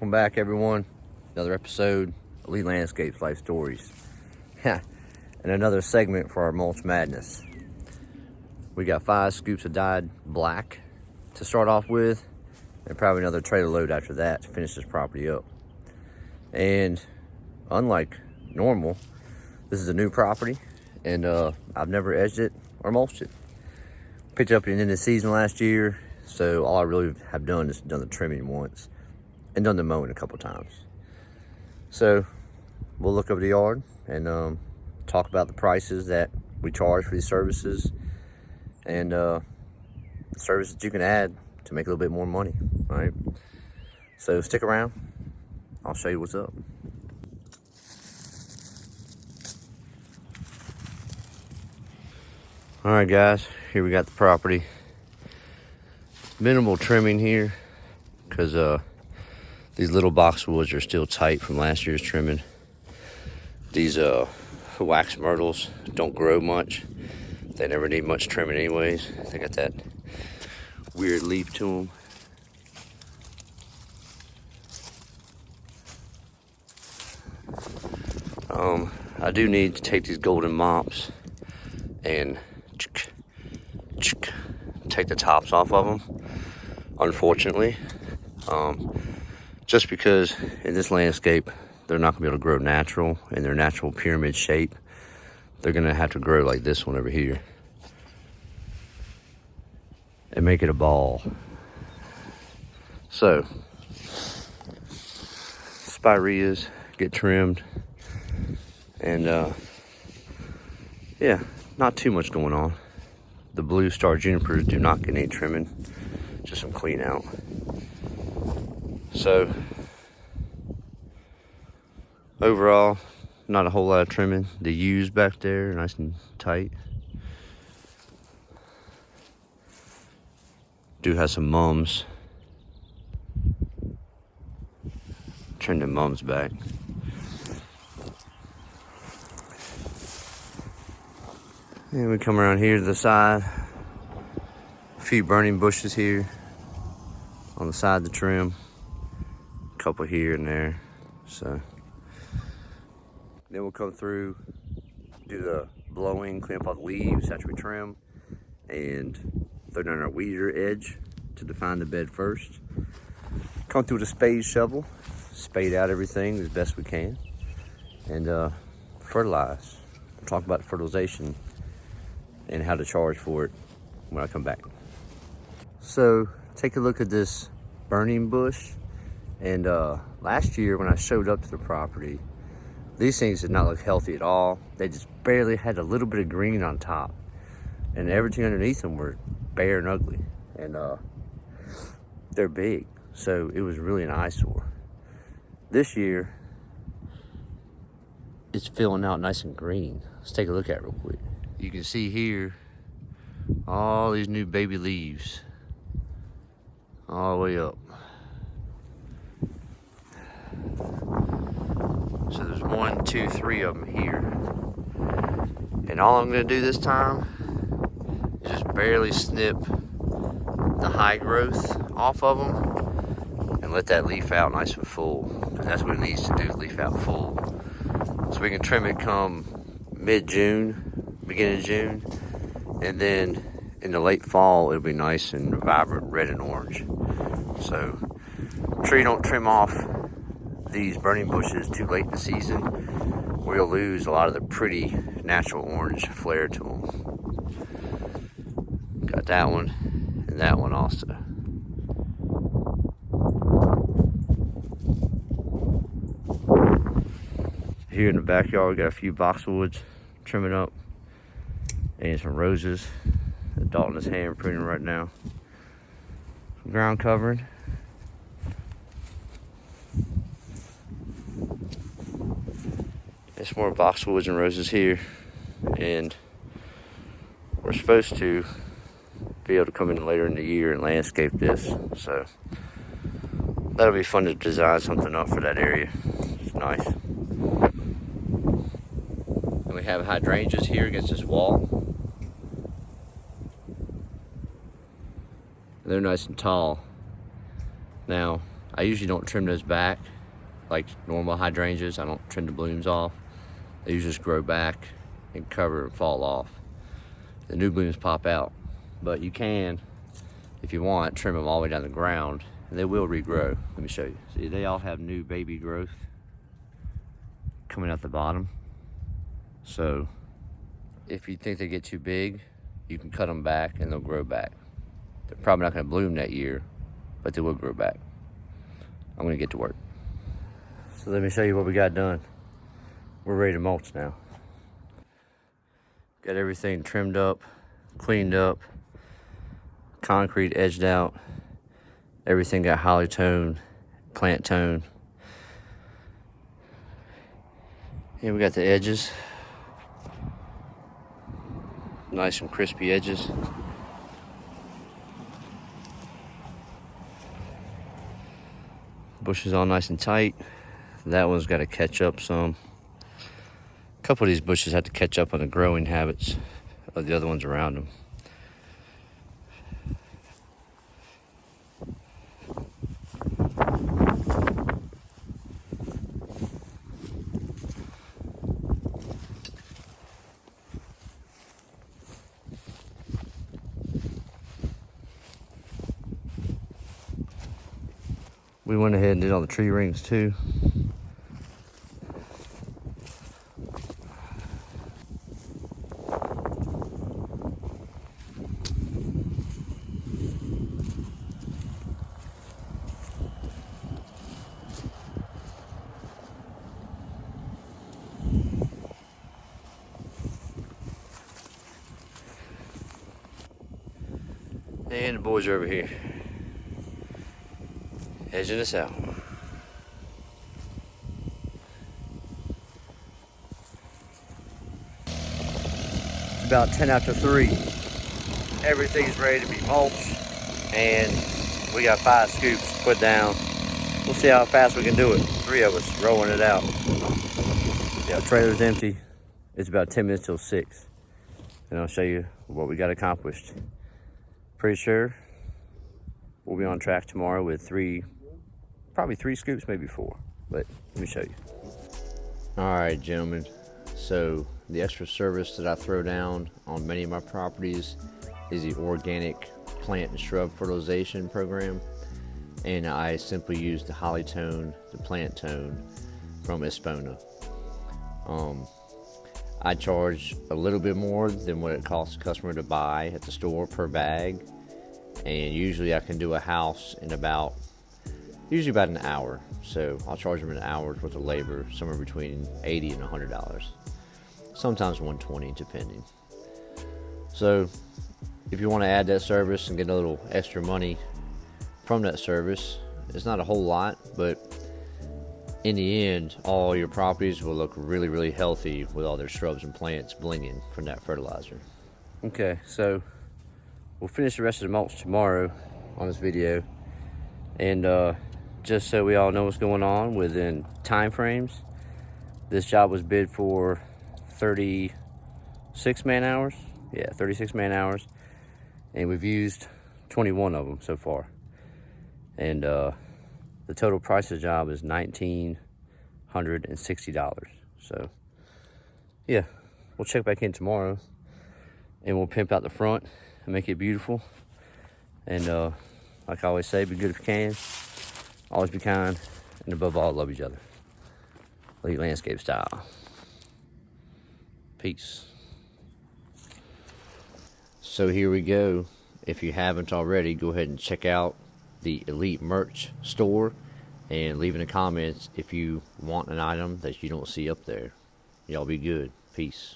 Welcome back, everyone. Another episode, Elite Landscapes Life Stories. And another segment for our mulch madness. We got 5 scoops of dyed black to start off with, and probably another trailer load after that to finish this property up. And unlike normal, this is a new property, and I've never edged it or mulched it. Picked it up at the end of the season last year, so all I really have done is done the trimming once and done the mowing a couple times. So we'll look over the yard and talk about the prices that we charge for these services and the services you can add to make a little bit more money. All right, so stick around, I'll show you what's up. All right, guys, here we got the property. Minimal trimming here because these little boxwoods are still tight from last year's trimming. These wax myrtles don't grow much. They never need much trimming anyways. They got that weird leaf to them. I do need to take these golden mops and take the tops off of them, unfortunately. Just because in this landscape, they're not gonna be able to grow natural in their natural pyramid shape. They're gonna have to grow like this one over here and make it a ball. So, spireas get trimmed, and yeah, not too much going on. The blue star junipers do not get any trimming, just some clean out. So, overall, not a whole lot of trimming. The U's back there, nice and tight. Do have some mums. Trim the mums back. And we come around here to the side. A few burning bushes here on the side of the trim. A couple here and there. So then we'll come through, do the blowing, clean up all the leaves after we trim, and throw down our weeder edge to define the bed first. Come through with a spade shovel, spade out everything as best we can, and fertilize. We'll talk about fertilization and how to charge for it when I come back. So take a look at this burning bush. And last year when I showed up to the property, these things did not look healthy at all. They just barely had a little bit of green on top, and everything underneath them were bare and ugly, and they're big, so it was really an eyesore. This year it's filling out nice and green. Let's take a look at it real quick. You can see here all these new baby leaves all the way up. So there's 1, 2, 3 of them here. And all I'm gonna do this time is just barely snip the high growth off of them and let that leaf out nice and full. That's what it needs to do, leaf out full. So we can trim it come mid-June, beginning of June. And then in the late fall, it'll be nice and vibrant red and orange. So I'm sure you don't trim off these burning bushes too late in the season, where you'll lose a lot of the pretty natural orange flare to them. Got that one and that one also. Here in the backyard, we got a few boxwoods trimming up and some roses that Dalton is hand pruning right now. Some ground covering. There's more boxwoods and roses here, and we're supposed to be able to come in later in the year and landscape this, so that'll be fun to design something up for that area. It's nice. And we have hydrangeas here against this wall. They're nice and tall. Now, I usually don't trim those back like normal hydrangeas. I don't trim the blooms off. They usually just grow back and cover and fall off. The new blooms pop out, but you can, if you want, trim them all the way down the ground and they will regrow. Let me show you. See, they all have new baby growth coming out the bottom. So if you think they get too big, you can cut them back and they'll grow back. They're probably not going to bloom that year, but they will grow back. I'm going to get to work. So let me show you what we got done. We're ready to mulch now. Got everything trimmed up, cleaned up, concrete edged out. Everything got holly tone, plant tone. And we got the edges. Nice and crispy edges. Bushes all nice and tight. That one's got to catch up some. A couple of these bushes have to catch up on the growing habits of the other ones around them. We went ahead and did all the tree rings too. And the boys are over here, edging this out. It's about 10 after 3. Everything's ready to be mulched, and we got 5 scoops to put down. We'll see how fast we can do it. 3 of us rolling it out. Yeah, trailer's empty. It's about 10 minutes till 6. And I'll show you what we got accomplished. Pretty sure we'll be on track tomorrow with probably 3 scoops, maybe 4, but let me show you. All right, gentlemen, so the extra service that I throw down on many of my properties is the organic plant and shrub fertilization program, and I simply use the holly tone, the plant tone from Espona. I charge a little bit more than what it costs a customer to buy at the store per bag, and usually I can do a house in about an hour. So I'll charge them an hour's worth of labor, somewhere between $80 and $100, sometimes $120 depending. So if you want to add that service and get a little extra money from that service, it's not a whole lot, but in the end, all your properties will look really, really healthy with all their shrubs and plants blinging from that fertilizer. Okay, so we'll finish the rest of the mulch tomorrow on this video. And just so we all know what's going on within time frames, this job was bid for 36 man hours. Yeah, 36 man hours. And we've used 21 of them so far. And the total price of the job is $1,960. So, yeah, we'll check back in tomorrow and we'll pimp out the front and make it beautiful. And like I always say, be good if you can. Always be kind. And above all, love each other. Elite Landscape style. Peace. So here we go. If you haven't already, go ahead and check out the Elite merch store and leave in the comments if you want an item that you don't see up there. Y'all be good. Peace.